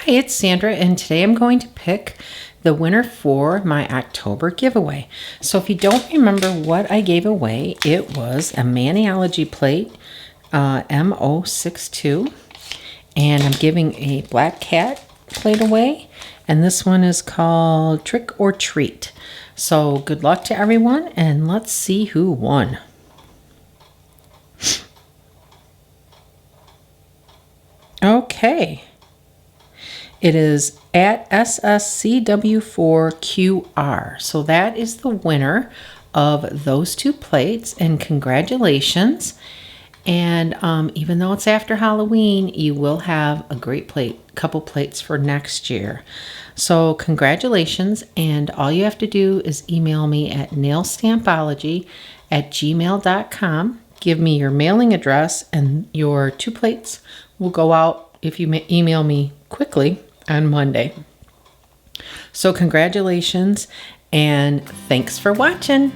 Hi, it's Sandra, and today I'm going to pick the winner for my October giveaway. So if you don't remember what I gave away, it was a Maniology plate, M062, and I'm giving a black cat plate away, and this one is called Trick or Treat. So good luck to everyone, and let's see who won. Okay. It is at SSCW4QR. So that is the winner of those two plates, and congratulations. And even though it's after Halloween, you will have a great couple plates for next year. So congratulations, and all you have to do is email me at nailstampology@gmail.com. Give me your mailing address, and your two plates will go out if you email me quickly on Monday. So congratulations, and thanks for watching.